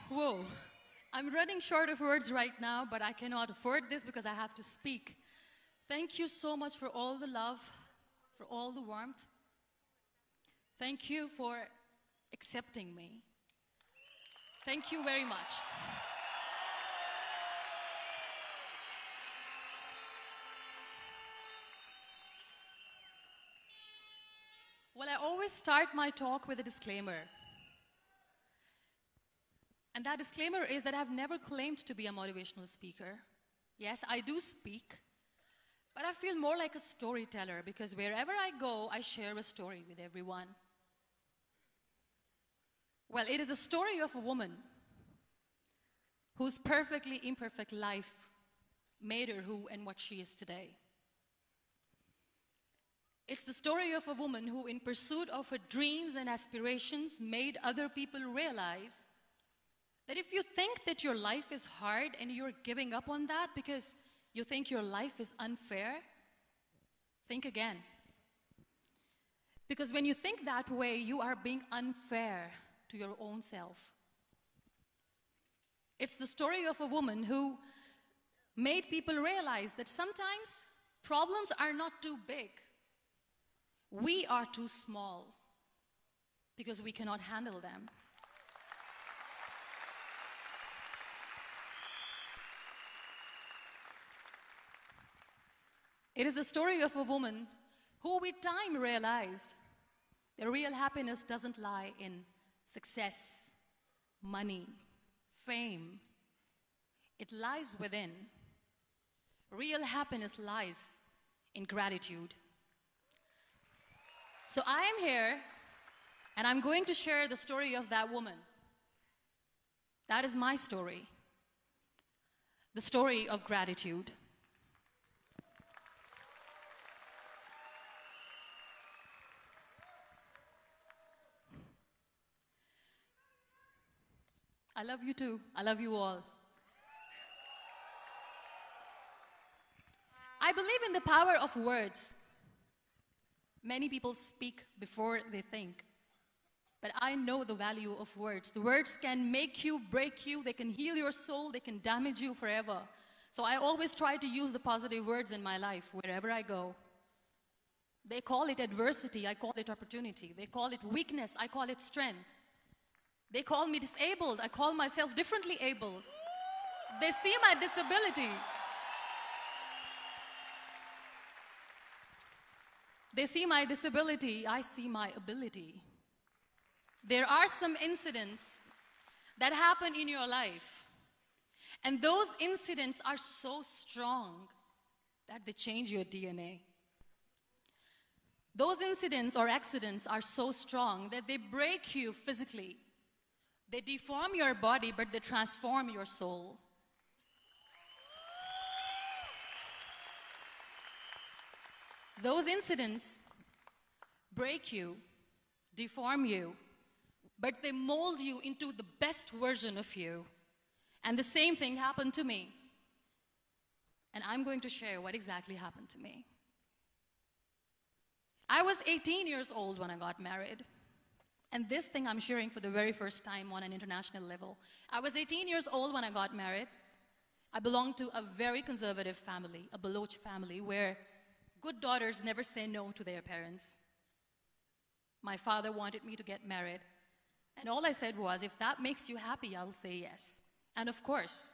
Whoa. I'm running short of words right now, but I cannot afford this because I have to speak. Thank you so much for all the love, for all the warmth. Thank you for accepting me. Thank you very much. Well, I always start my talk with a disclaimer. And that disclaimer is that I've never claimed to be a motivational speaker. Yes, I do speak, but I feel more like a storyteller because wherever I go, I share a story with everyone. Well, it is a story of a woman whose perfectly imperfect life made her who and what she is today. It's the story of a woman who, in pursuit of her dreams and aspirations, made other people realize that if you think that your life is hard and you're giving up on that because you think your life is unfair, think again. Because when you think that way, you are being unfair to your own self. It's the story of a woman who made people realize that sometimes problems are not too big. We are too small because we cannot handle them. It is the story of a woman who with time realized that real happiness doesn't lie in success, money, fame. It lies within. Real happiness lies in gratitude. So I am here, and I'm going to share the story of that woman. That is my story. The story of gratitude. I love you too. I love you all. I believe in the power of words. Many people speak before they think. But I know the value of words. The words can make you, break you, they can heal your soul, they can damage you forever. So I always try to use the positive words in my life wherever I go. They call it adversity, I call it opportunity. They call it weakness, I call it strength. They call me disabled, I call myself differently abled. They see my disability. They see my disability, I see my ability. There are some incidents that happen in your life, and those incidents are so strong that they change your DNA. Those incidents or accidents are so strong that they break you physically. They deform your body, but they transform your soul. Those incidents break you, deform you, but they mold you into the best version of you. And the same thing happened to me. And I'm going to share what exactly happened to me. I was 18 years old when I got married. And this thing I'm sharing for the very first time on an international level. I was 18 years old when I got married. I belonged to a very conservative family, a Baloch family, where good daughters never say no to their parents. My father wanted me to get married. And all I said was, if that makes you happy, I'll say yes. And of course,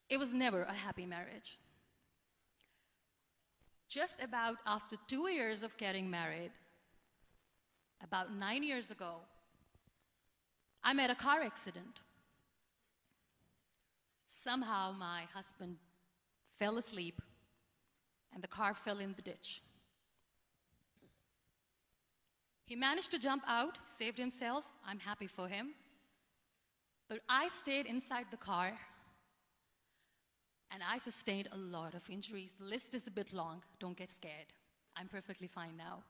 it was never a happy marriage. Just about after 2 years of getting married, about 9 years ago, I met a car accident. Somehow my husband fell asleep and the car fell in the ditch. He managed to jump out, saved himself. I'm happy for him. But I stayed inside the car and I sustained a lot of injuries. The list is a bit long. Don't get scared. I'm perfectly fine now.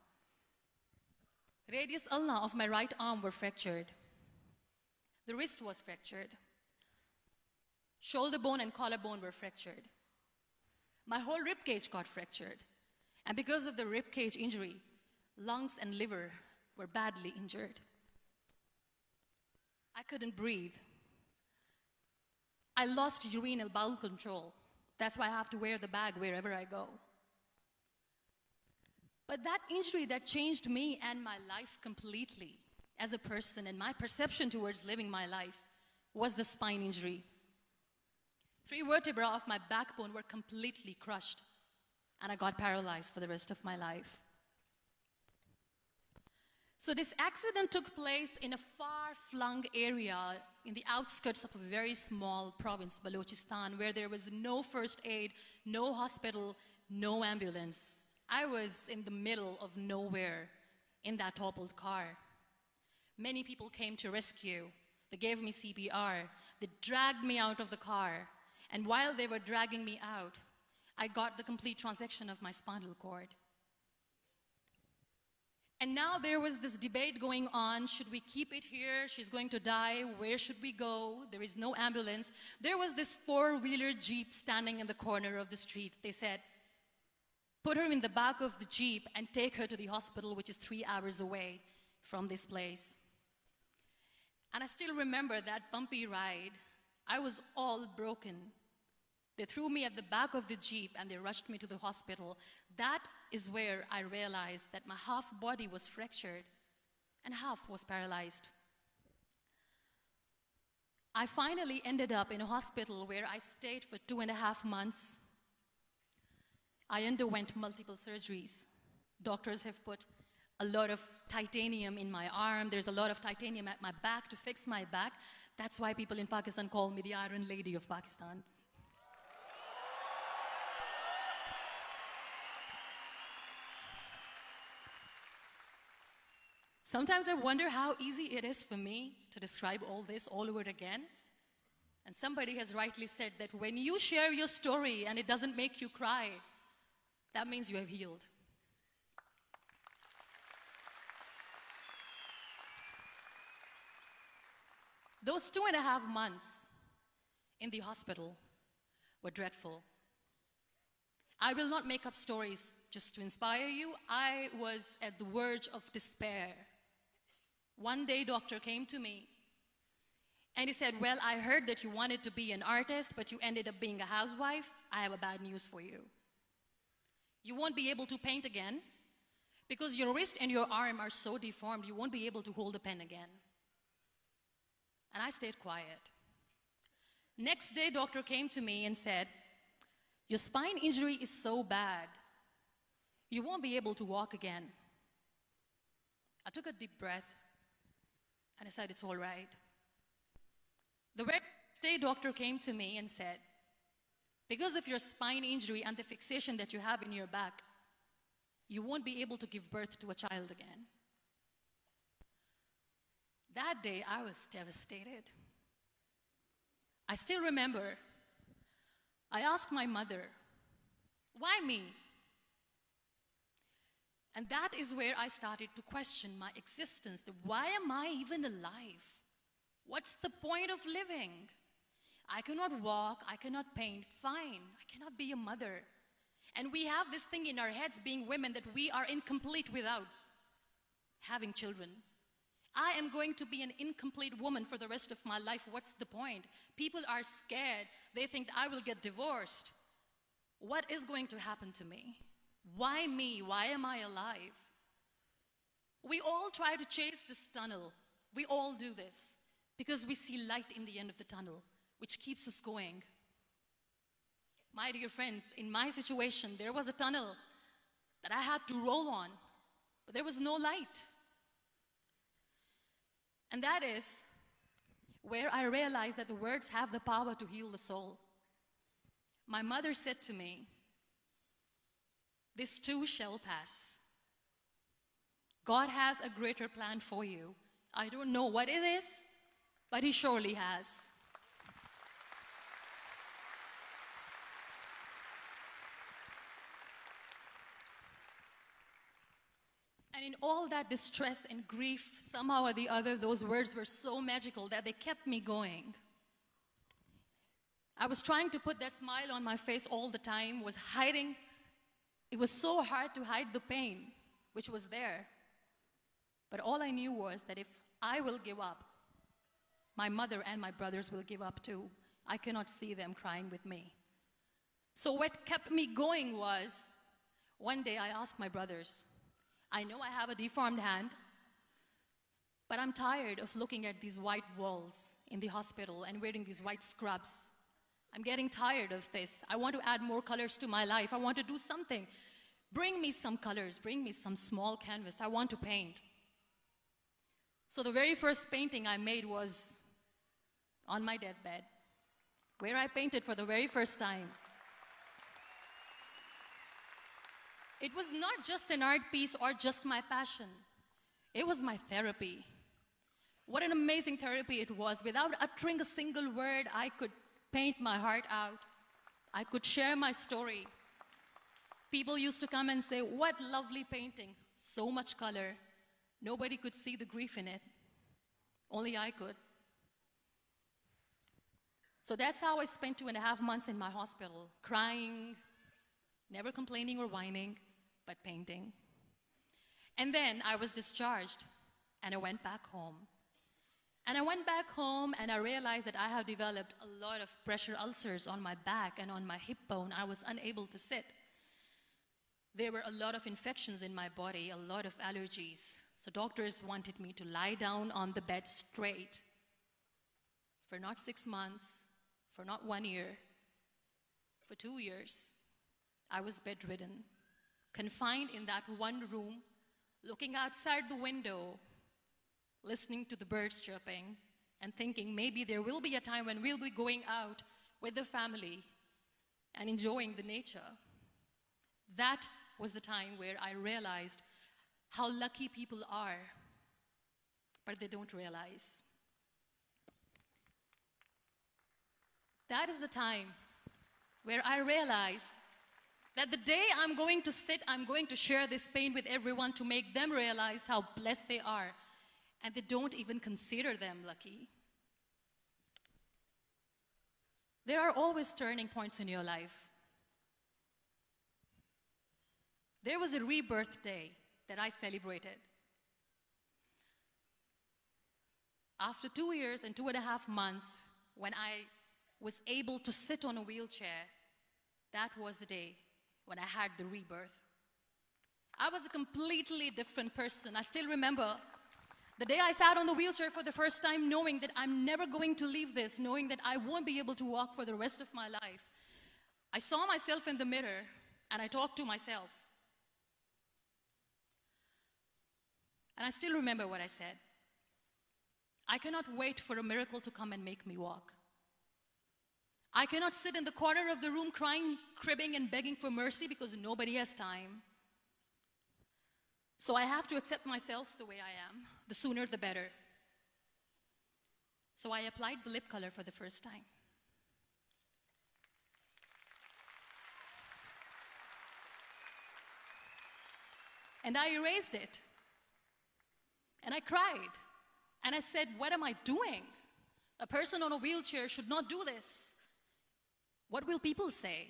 Radius ulna of my right arm were fractured. The wrist was fractured. Shoulder bone and collarbone were fractured. My whole rib cage got fractured. And because of the rib cage injury, lungs and liver were badly injured. I couldn't breathe. I lost urine and bowel control. That's why I have to wear the bag wherever I go. But that injury that changed me and my life completely as a person and my perception towards living my life was the spine injury. 3 vertebrae of my backbone were completely crushed, and I got paralyzed for the rest of my life. So this accident took place in a far-flung area in the outskirts of a very small province, Balochistan, where there was no first aid, no hospital, no ambulance. I was in the middle of nowhere in that toppled car. Many people came to rescue. They gave me CPR. They dragged me out of the car. And while they were dragging me out, I got the complete transection of my spinal cord. And now there was this debate going on. Should we keep it here? She's going to die. Where should we go? There is no ambulance. There was this 4-wheeler Jeep standing in the corner of the street. They said, put her in the back of the Jeep and take her to the hospital, which is 3 hours away from this place. And I still remember that bumpy ride. I was all broken. They threw me at the back of the Jeep and they rushed me to the hospital. That is where I realized that my half body was fractured and half was paralyzed. I finally ended up in a hospital where I stayed for 2.5 months. I underwent multiple surgeries. Doctors have put a lot of titanium in my arm. There's a lot of titanium at my back to fix my back. That's why people in Pakistan call me the Iron Lady of Pakistan. Sometimes I wonder how easy it is for me to describe all this all over again. And somebody has rightly said that when you share your story and it doesn't make you cry, that means you have healed. Those 2.5 months in the hospital were dreadful. I will not make up stories just to inspire you. I was at the verge of despair. One day, doctor came to me and he said, well, I heard that you wanted to be an artist, but you ended up being a housewife. I have a bad news for you. You won't be able to paint again because your wrist and your arm are so deformed, you won't be able to hold a pen again. And I stayed quiet. Next day, doctor came to me and said, your spine injury is so bad, you won't be able to walk again. I took a deep breath and I said, it's all right. The next day, doctor came to me and said, because of your spine injury and the fixation that you have in your back, you won't be able to give birth to a child again. That day, I was devastated. I still remember, I asked my mother, why me? And that is where I started to question my existence. Why am I even alive? What's the point of living? I cannot walk, I cannot paint, fine. I cannot be a mother. And we have this thing in our heads, being women, that we are incomplete without having children. I am going to be an incomplete woman for the rest of my life. What's the point? People are scared. They think I will get divorced. What is going to happen to me? Why me? Why am I alive? We all try to chase this tunnel. We all do this because we see light in the end of the tunnel, which keeps us going. My dear friends, in my situation, there was a tunnel that I had to roll on, but there was no light. And that is where I realized that the words have the power to heal the soul. My mother said to me, this too shall pass. God has a greater plan for you. I don't know what it is, but He surely has. And in all that distress and grief, somehow or the other, those words were so magical that they kept me going. I was trying to put that smile on my face all the time, was hiding. It was so hard to hide the pain, which was there. But all I knew was that if I will give up, my mother and my brothers will give up too. I cannot see them crying with me. So what kept me going was, one day I asked my brothers, I know I have a deformed hand, but I'm tired of looking at these white walls in the hospital and wearing these white scrubs. I'm getting tired of this. I want to add more colors to my life. I want to do something. Bring me some colors. Bring me some small canvas. I want to paint. So the very first painting I made was on my deathbed, where I painted for the very first time. It was not just an art piece or just my passion. It was my therapy. What an amazing therapy it was. Without uttering a single word, I could paint my heart out. I could share my story. People used to come and say, what lovely painting, so much color. Nobody could see the grief in it. Only I could. So that's how I spent 2.5 months in my hospital, crying, never complaining or whining, but painting. And then I was discharged, and I went back home. And I went back home, and I realized that I have developed a lot of pressure ulcers on my back and on my hip bone. I was unable to sit. There were a lot of infections in my body, a lot of allergies. So doctors wanted me to lie down on the bed straight for not 6 months, for not 1 year, for 2 years. I was bedridden, confined in that one room, looking outside the window, listening to the birds chirping, and thinking maybe there will be a time when we'll be going out with the family and enjoying the nature. That was the time where I realized how lucky people are, but they don't realize. That is the time where I realized that the day I'm going to sit, I'm going to share this pain with everyone to make them realize how blessed they are, and they don't even consider them lucky. There are always turning points in your life. There was a rebirth day that I celebrated. After 2 years and 2.5 months, when I was able to sit on a wheelchair, that was the day when I had the rebirth. I was a completely different person. I still remember the day I sat on the wheelchair for the first time, knowing that I'm never going to leave this, knowing that I won't be able to walk for the rest of my life. I saw myself in the mirror, and I talked to myself. And I still remember what I said. I cannot wait for a miracle to come and make me walk. I cannot sit in the corner of the room crying, cribbing, and begging for mercy because nobody has time. So I have to accept myself the way I am. The sooner, the better. So I applied the lip color for the first time. And I erased it. And I cried. And I said, what am I doing? A person on a wheelchair should not do this. What will people say?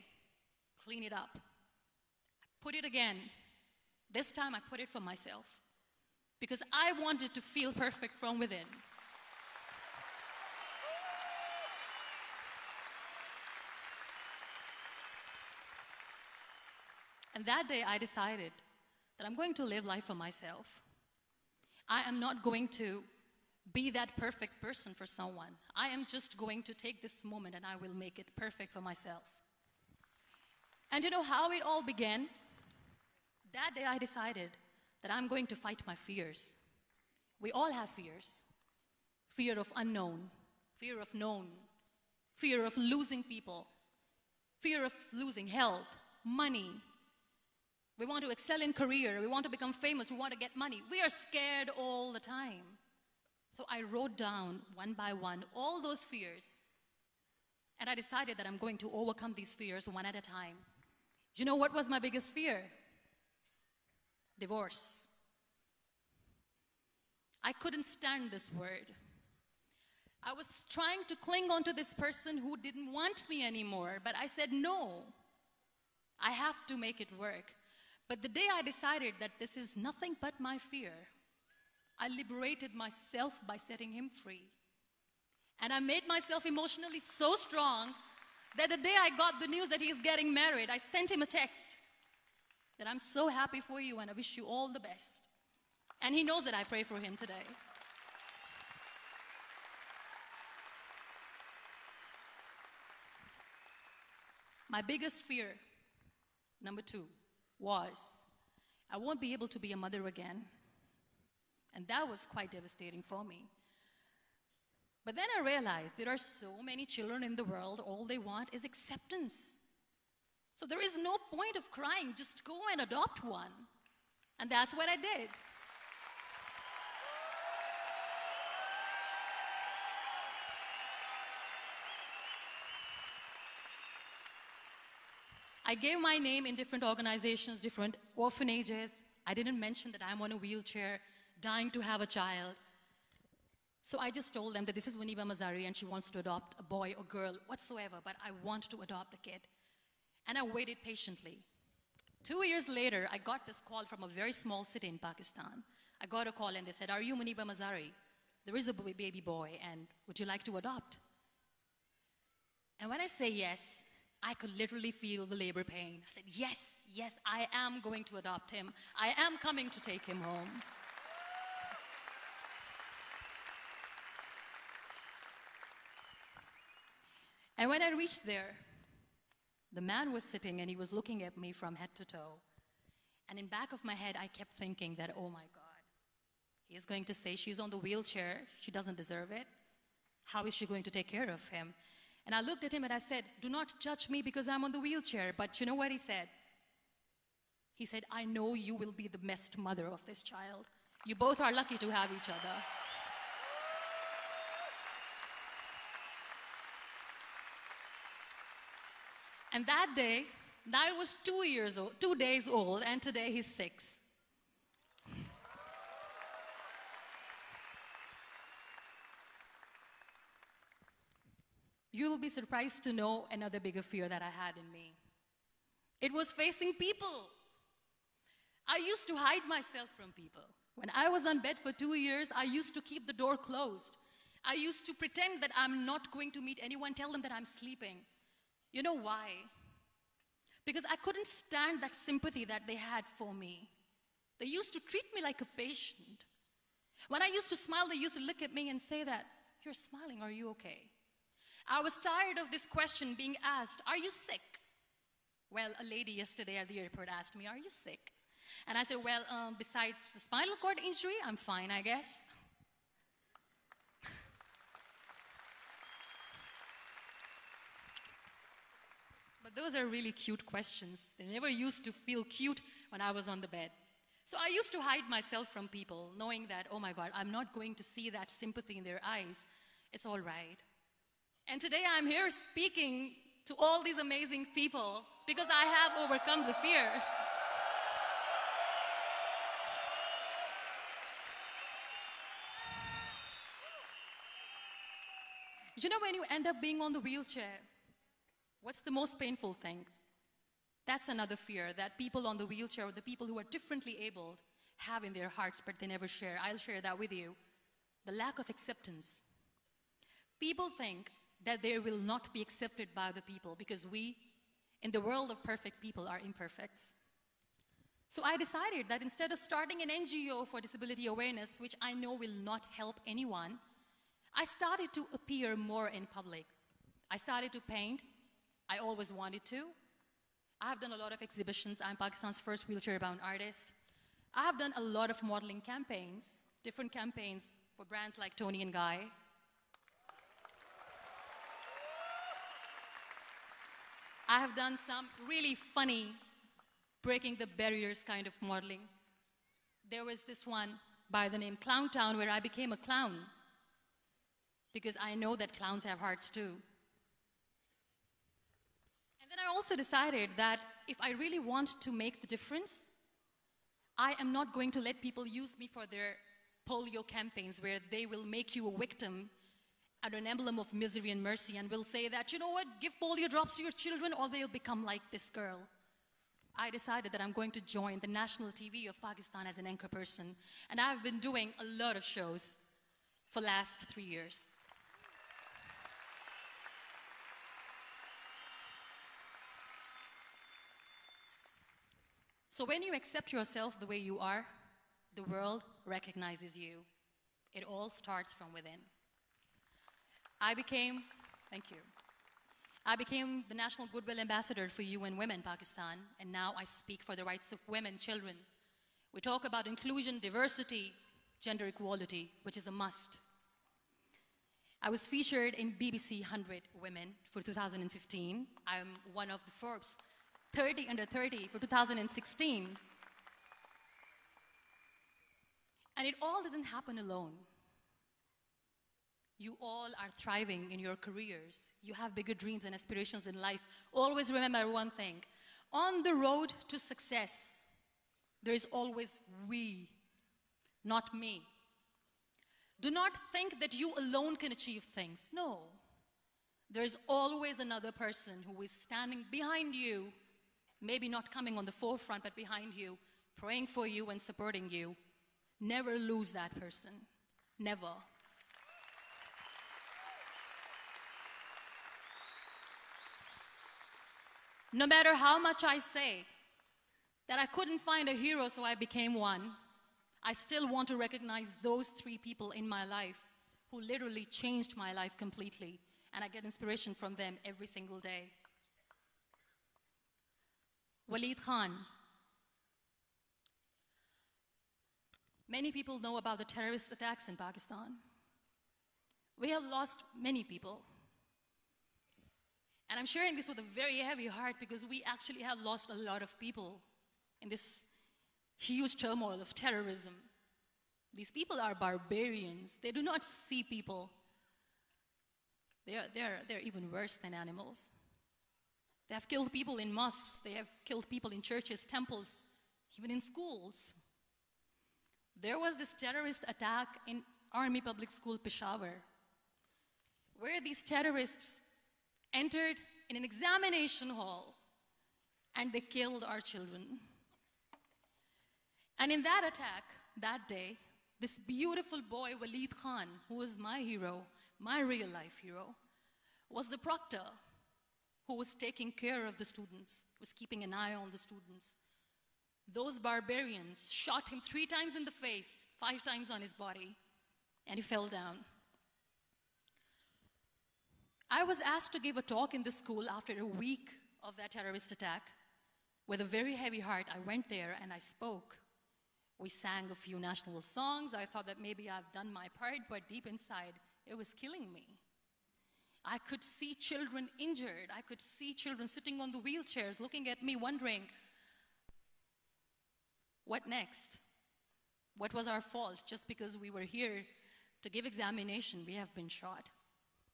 Clean it up. Put it again. This time I put it for myself. Because I wanted to feel perfect from within. And that day I decided that I'm going to live life for myself. I am not going to be that perfect person for someone. I am just going to take this moment and I will make it perfect for myself. And you know how it all began? That day I decided that I'm going to fight my fears. We all have fears. Fear of unknown, fear of known, fear of losing people, fear of losing health, money. We want to excel in career, we want to become famous, we want to get money. We are scared all the time. So I wrote down one by one all those fears. And I decided that I'm going to overcome these fears one at a time. You know what was my biggest fear? Divorce. I couldn't stand this word. I was trying to cling on to this person who didn't want me anymore, but I said no. I have to make it work. But the day I decided that this is nothing but my fear, I liberated myself by setting him free. And I made myself emotionally so strong that the day I got the news that he's getting married, I sent him a text that I'm so happy for you and I wish you all the best. And he knows that I pray for him today. My biggest fear, number 2, was I won't be able to be a mother again. And that was quite devastating for me. But then I realized there are so many children in the world, all they want is acceptance. So there is no point of crying, just go and adopt one. And that's what I did. I gave my name in different organizations, different orphanages. I didn't mention that I'm on a wheelchair, dying to have a child. So I just told them that this is Muniba Mazari and she wants to adopt a boy or girl, whatsoever, but I want to adopt a kid. And I waited patiently. 2 years later, I got this call from a very small city in Pakistan. I got a call and they said, "Are you Muniba Mazari? There is a baby boy and would you like to adopt?" And when I say yes, I could literally feel the labor pain. I said, yes, yes, I am going to adopt him. I am coming to take him home. And when I reached there, the man was sitting and he was looking at me from head to toe. And in back of my head, I kept thinking that, oh my God, he is going to say she's on the wheelchair, she doesn't deserve it. How is she going to take care of him? And I looked at him and I said, "Do not judge me because I'm on the wheelchair." But you know what he said? He said, "I know you will be the best mother of this child. You both are lucky to have each other." And that day, Niall was 2 days old, and today he's 6. You'll be surprised to know another bigger fear that I had in me. It was facing people. I used to hide myself from people. When I was on bed for 2 years, I used to keep the door closed. I used to pretend that I'm not going to meet anyone, tell them that I'm sleeping. You know why? Because I couldn't stand that sympathy that they had for me. They used to treat me like a patient. When I used to smile, they used to look at me and say that, "You're smiling, are you okay?" I was tired of this question being asked, "Are you sick?" Well, a lady yesterday at the airport asked me, "Are you sick?" And I said, "Well, besides the spinal cord injury, I'm fine, I guess." But those are really cute questions. They never used to feel cute when I was on the bed. So I used to hide myself from people, knowing that, oh my God, I'm not going to see that sympathy in their eyes. It's all right. And today I'm here speaking to all these amazing people because I have overcome the fear. You know, when you end up being on the wheelchair, what's the most painful thing? That's another fear that people on the wheelchair or the people who are differently abled have in their hearts, but they never share. I'll share that with you. The lack of acceptance. People think that they will not be accepted by the people because we, in the world of perfect people, are imperfects. So I decided that instead of starting an NGO for disability awareness, which I know will not help anyone, I started to appear more in public. I started to paint. I always wanted to. I have done a lot of exhibitions. I'm Pakistan's first wheelchair-bound artist. I have done a lot of modeling campaigns, different campaigns for brands like Tony and Guy. I have done some really funny, breaking the barriers kind of modeling. There was this one by the name Clown Town where I became a clown because I know that clowns have hearts too. And then I also decided that if I really want to make the difference, I am not going to let people use me for their polio campaigns where they will make you a victim and an emblem of misery and mercy and will say that, you know what, give polio drops to your children or they'll become like this girl. I decided that I'm going to join the national TV of Pakistan as an anchor person. And I've been doing a lot of shows for the last 3 years. So when you accept yourself the way you are, the world recognizes you. It all starts from within. Thank you. I became the National Goodwill Ambassador for UN Women Pakistan, and now I speak for the rights of women, children. We talk about inclusion, diversity, gender equality, which is a must. I was featured in BBC 100 Women for 2015. I'm one of the Forbes 30 under 30 for 2016. And it all didn't happen alone. You all are thriving in your careers. You have bigger dreams and aspirations in life. Always remember one thing. On the road to success, there is always we, not me. Do not think that you alone can achieve things. No. There is always another person who is standing behind you, maybe not coming on the forefront, but behind you, praying for you and supporting you. Never lose that person. Never. No matter how much I say that I couldn't find a hero, so I became one, I still want to recognize those 3 people in my life who literally changed my life completely, and I get inspiration from them every single day. Waleed Khan. Many people know about the terrorist attacks in Pakistan. We have lost many people. And I'm sharing this with a very heavy heart because we actually have lost a lot of people in this huge turmoil of terrorism. These people are barbarians. They do not see people. They're even worse than animals. They have killed people in mosques. They have killed people in churches, temples, even in schools. There was this terrorist attack in Army Public School, Peshawar, where these terrorists entered in an examination hall and they killed our children. And in that attack, that day, this beautiful boy, Waleed Khan, who was my hero, my real life hero, was the proctor who was taking care of the students, was keeping an eye on the students. Those barbarians shot him 3 times in the face, 5 times on his body, and he fell down. I was asked to give a talk in the school after a week of that terrorist attack. With a very heavy heart, I went there and I spoke. We sang a few national songs. I thought that maybe I've done my part, but deep inside, it was killing me. I could see children injured. I could see children sitting on the wheelchairs, looking at me, wondering, what next? What was our fault? Just because we were here to give examination, we have been shot.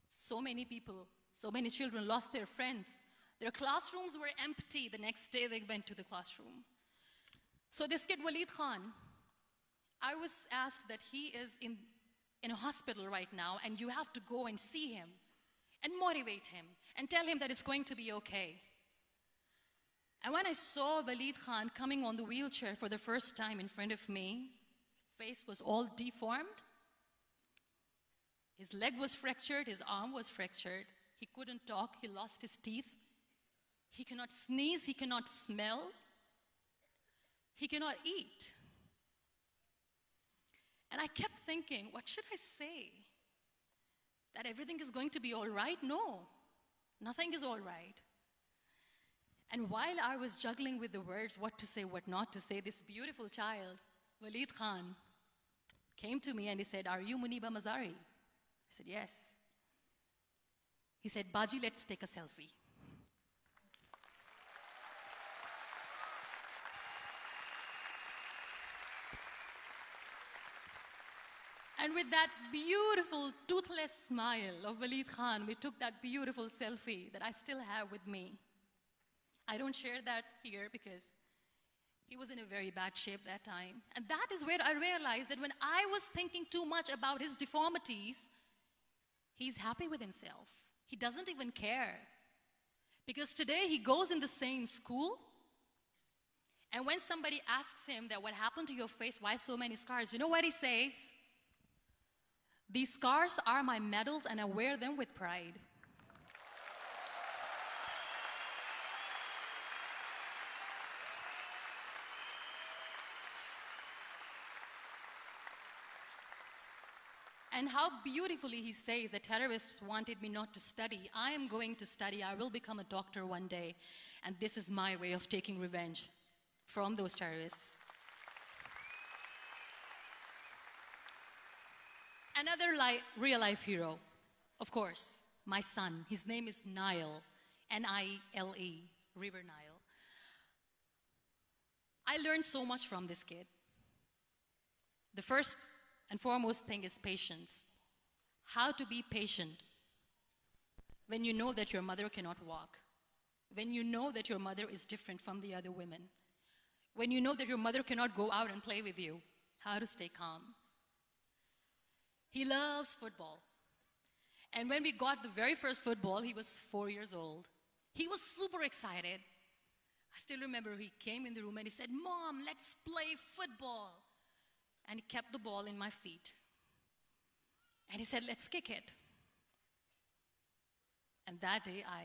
So many people, so many children lost their friends. Their classrooms were empty. The next day they went to the classroom. So this kid, Waleed Khan, I was asked that he is in a hospital right now, and you have to go and see him and motivate him and tell him that it's going to be okay. And when I saw Waleed Khan coming on the wheelchair for the first time in front of me, face was all deformed. His leg was fractured, his arm was fractured. He couldn't talk, he lost his teeth. He cannot sneeze, he cannot smell. He cannot eat. And I kept thinking, what should I say? That everything is going to be all right? No, nothing is all right. And while I was juggling with the words, what to say, what not to say, this beautiful child, Waleed Khan, came to me and he said, "Are you Muniba Mazari?" I said, "Yes." He said, "Baji, let's take a selfie." And with that beautiful, toothless smile of Waleed Khan, we took that beautiful selfie that I still have with me. I don't share that here because he was in a very bad shape that time. And that is where I realized that when I was thinking too much about his deformities, he's happy with himself. He doesn't even care. Because today he goes in the same school, and when somebody asks him that, "What happened to your face? Why so many scars?" You know what he says? "These scars are my medals and I wear them with pride." And how beautifully he says the terrorists wanted me not to study. I am going to study. I will become a doctor one day. And this is my way of taking revenge from those terrorists. Another real-life hero, of course, my son. His name is Nile, N-I-L-E, River Nile. I learned so much from this kid. The first and foremost thing is patience. How to be patient when you know that your mother cannot walk, when you know that your mother is different from the other women, when you know that your mother cannot go out and play with you, how to stay calm. He loves football. And when we got the very first football, he was 4 years old. He was super excited. I still remember he came in the room and he said, "Mom, let's play football." And he kept the ball in my feet. And he said, "Let's kick it." And that day I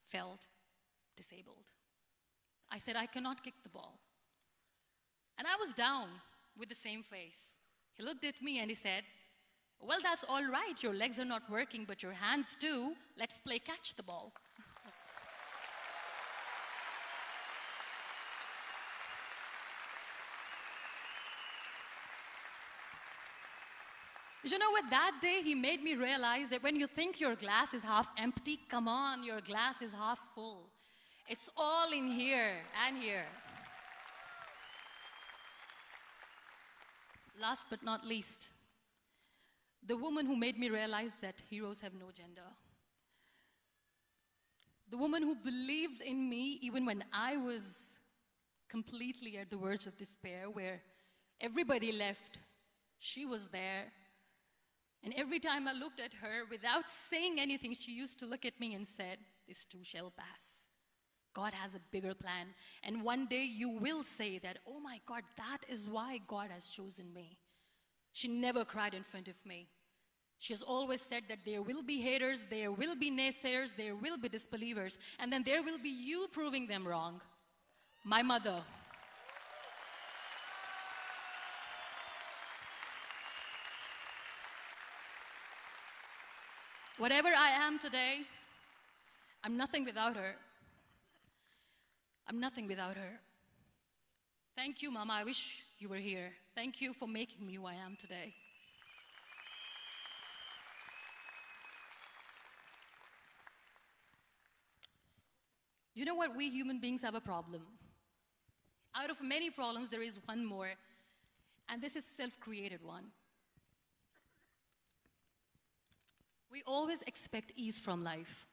felt disabled. I said, "I cannot kick the ball." And I was down with the same face. He looked at me and he said, "Well, that's all right. Your legs are not working, but your hands do. Let's play catch the ball." You know what? That day he made me realize that when you think your glass is half empty, come on, your glass is half full. It's all in here and here. Last but not least, the woman who made me realize that heroes have no gender. The woman who believed in me even when I was completely at the verge of despair, where everybody left, she was there. And every time I looked at her, without saying anything, she used to look at me and said, "This too shall pass. God has a bigger plan. And one day you will say that, oh my God, that is why God has chosen me." She never cried in front of me. She has always said that there will be haters, there will be naysayers, there will be disbelievers, and then there will be you proving them wrong. My mother. Whatever I am today, I'm nothing without her. I'm nothing without her. Thank you, Mama. I wish you were here. Thank you for making me who I am today. You know what? We human beings have a problem. Out of many problems, there is one more, and this is a self-created one. We always expect ease from life.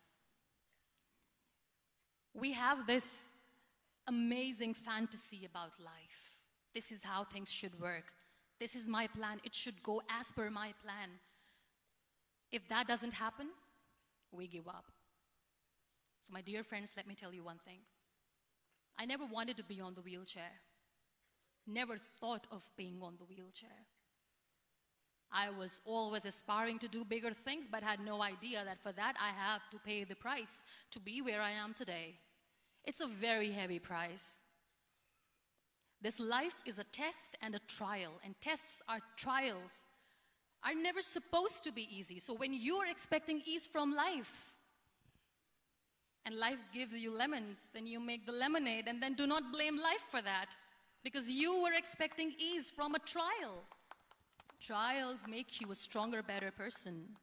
We have this amazing fantasy about life. This is how things should work. This is my plan. It should go as per my plan. If that doesn't happen, we give up. So my dear friends, let me tell you one thing. I never wanted to be on the wheelchair. Never thought of being on the wheelchair. I was always aspiring to do bigger things, but had no idea that for that I have to pay the price to be where I am today. It's a very heavy price. This life is a test and a trial, and tests are trials are never supposed to be easy. So when you are expecting ease from life, and life gives you lemons, then you make the lemonade, and then do not blame life for that, because you were expecting ease from a trial. Trials make you a stronger, better person.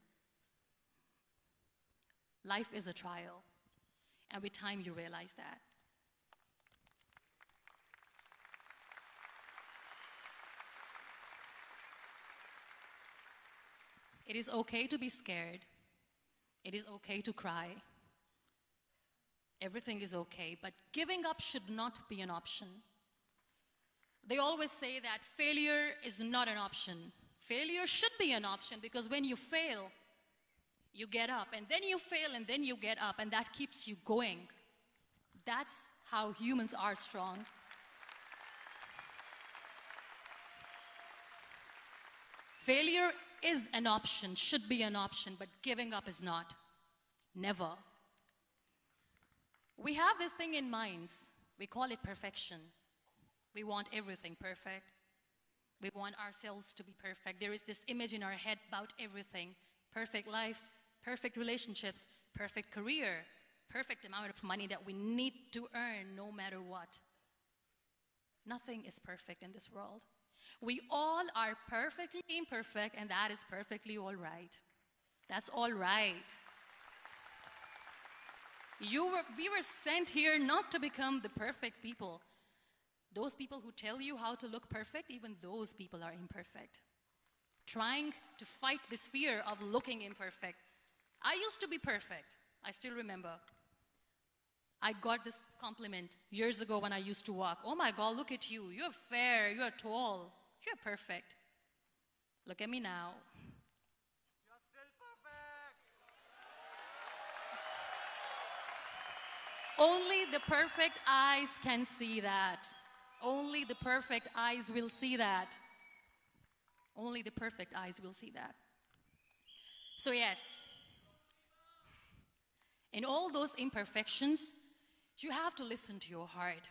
Life is a trial, and with time you realize that. It is okay to be scared. It is okay to cry. Everything is okay, but giving up should not be an option. They always say that failure is not an option. Failure should be an option, because when you fail, you get up, and then you fail, and then you get up, and that keeps you going. That's how humans are strong. Failure is an option, should be an option, but giving up is not. Never. We have this thing in minds. We call it perfection. We want everything perfect. We want ourselves to be perfect. There is this image in our head about everything. Perfect life, perfect relationships, perfect career, perfect amount of money that we need to earn no matter what. Nothing is perfect in this world. We all are perfectly imperfect, and that is perfectly all right. That's all right. We were sent here not to become the perfect people. Those people who tell you how to look perfect, even those people are imperfect. Trying to fight this fear of looking imperfect. I used to be perfect. I still remember. I got this compliment years ago when I used to walk. Oh my God, look at you. You're fair, you're tall, you're perfect. Look at me now. You're still perfect. Only the perfect eyes can see that. Only the perfect eyes will see that. Only the perfect eyes will see that. So yes, in all those imperfections, you have to listen to your heart.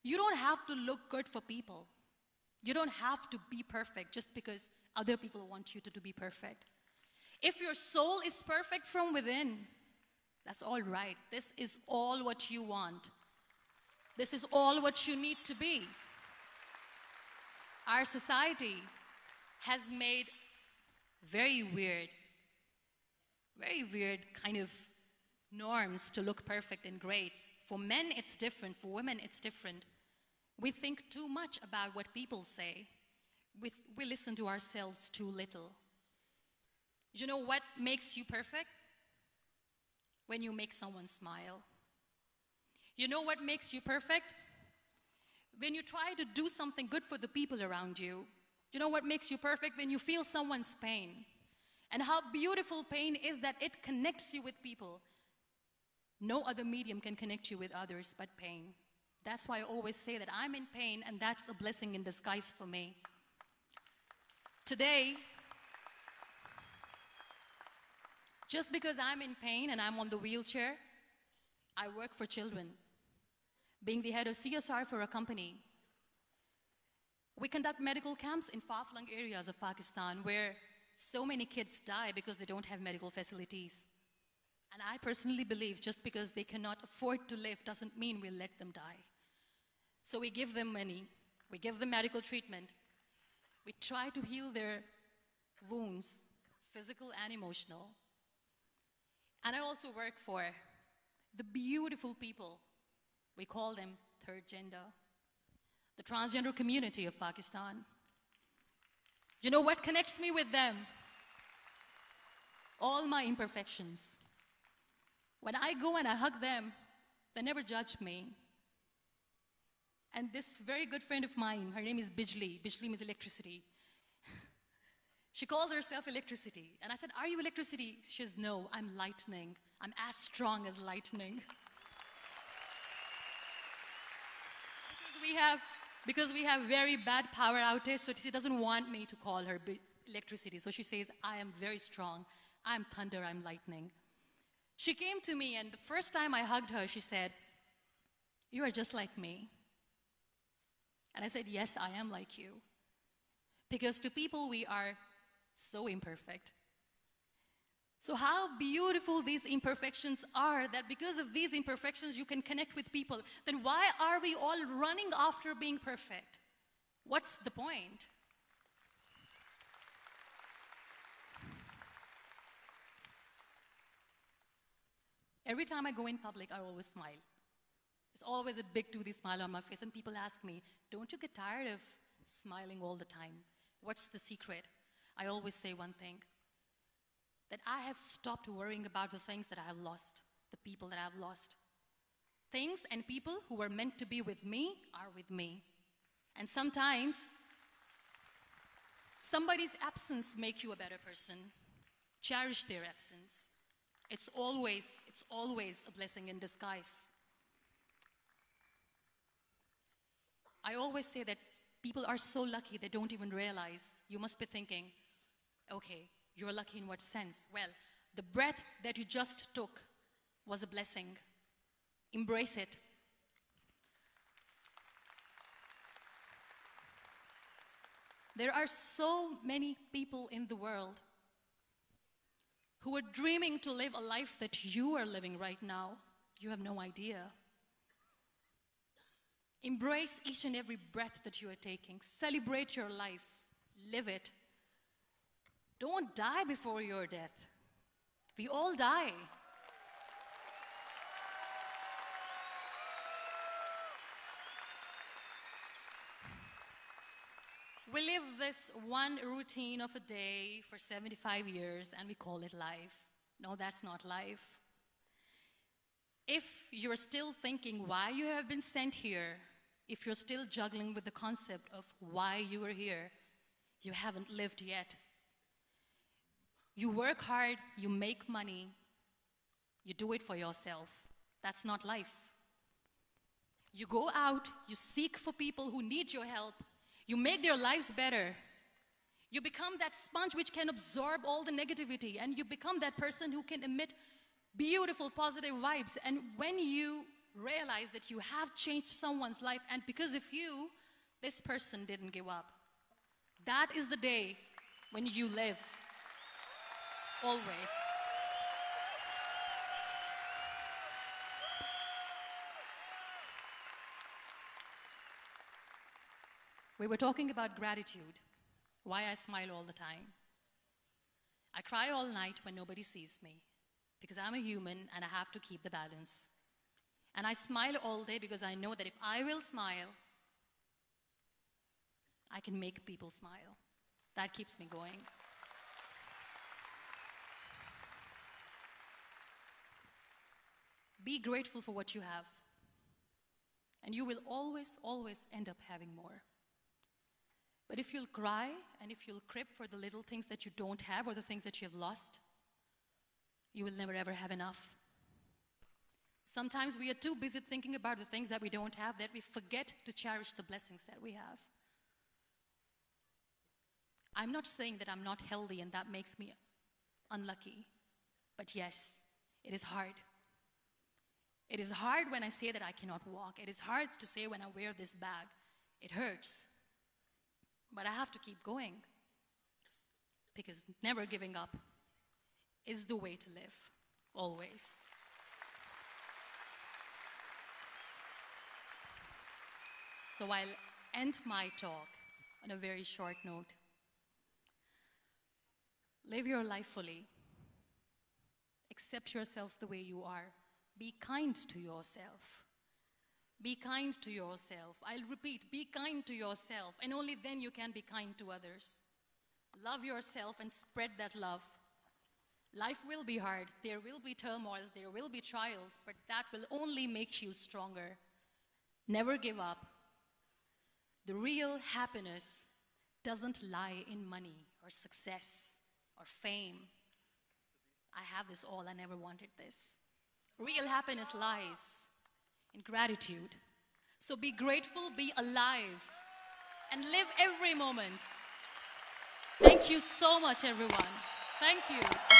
You don't have to look good for people. You don't have to be perfect just because other people want you to be perfect. If your soul is perfect from within, that's all right. This is all what you want. This is all what you need to be. Our society has made very weird kind of norms to look perfect and great. For men, it's different. For women, it's different. We think too much about what people say. We listen to ourselves too little. You know what makes you perfect? When you make someone smile. You know what makes you perfect? When you try to do something good for the people around you. You know what makes you perfect? When you feel someone's pain. And how beautiful pain is that it connects you with people. No other medium can connect you with others but pain. That's why I always say that I'm in pain, and that's a blessing in disguise for me. Today, just because I'm in pain and I'm on the wheelchair, I work for children, being the head of CSR for a company. We conduct medical camps in far-flung areas of Pakistan where so many kids die because they don't have medical facilities. And I personally believe just because they cannot afford to live doesn't mean we'll let them die. So we give them money, we give them medical treatment, we try to heal their wounds, physical and emotional. And I also work for the beautiful people, we call them third gender, the transgender community of Pakistan. You know what connects me with them? All my imperfections. When I go and I hug them, they never judge me. And this very good friend of mine, her name is Bijli. Bijli means electricity. She calls herself electricity. And I said, are you electricity? She says, no, I'm lightning. I'm as strong as lightning. Because we have very bad power outage, so she doesn't want me to call her electricity. So she says, I am very strong. I'm thunder, I'm lightning. She came to me, and the first time I hugged her, she said, you are just like me. And I said, yes, I am like you. Because to people, we are so imperfect. So how beautiful these imperfections are, that because of these imperfections, you can connect with people. Then why are we all running after being perfect? What's the point? Every time I go in public, I always smile. There's always a big toothy smile on my face, and people ask me, don't you get tired of smiling all the time? What's the secret? I always say one thing, that I have stopped worrying about the things that I have lost, the people that I have lost. Things and people who were meant to be with me are with me. And sometimes, somebody's absence makes you a better person. Cherish their absence. It's always a blessing in disguise. I always say that people are so lucky they don't even realize. You must be thinking, okay, you're lucky in what sense? Well, the breath that you just took was a blessing. Embrace it. There are so many people in the world who are dreaming to live a life that you are living right now. You have no idea. Embrace each and every breath that you are taking. Celebrate your life. Live it. Don't die before your death. We all die. We live this one routine of a day for 75 years and we call it life. No, that's not life. If you're still thinking why you have been sent here, if you're still juggling with the concept of why you are here, you haven't lived yet. You work hard, you make money, you do it for yourself. That's not life. You go out, you seek for people who need your help, you make their lives better. You become that sponge which can absorb all the negativity, and you become that person who can emit beautiful, positive vibes. And when you realize that you have changed someone's life, and because of you, this person didn't give up, that is the day when you live. Always. We were talking about gratitude, why I smile all the time. I cry all night when nobody sees me, because I'm a human and I have to keep the balance. And I smile all day because I know that if I will smile, I can make people smile. That keeps me going. Be grateful for what you have, and you will always, always end up having more. But if you'll cry and if you'll crib for the little things that you don't have or the things that you have lost, you will never ever have enough. Sometimes we are too busy thinking about the things that we don't have that we forget to cherish the blessings that we have. I'm not saying that I'm not healthy and that makes me unlucky, but yes, it is hard. It is hard when I say that I cannot walk. It is hard to say when I wear this bag. It hurts. But I have to keep going, because never giving up is the way to live, always. So I'll end my talk on a very short note. Live your life fully. Accept yourself the way you are. Be kind to yourself. Be kind to yourself. I'll repeat, be kind to yourself, and only then you can be kind to others. Love yourself and spread that love. Life will be hard. There will be turmoils. There will be trials, but that will only make you stronger. Never give up. The real happiness doesn't lie in money or success or fame. I have this all. I never wanted this. Real happiness lies in gratitude. So be grateful, be alive, and live every moment. Thank you so much, everyone. Thank you.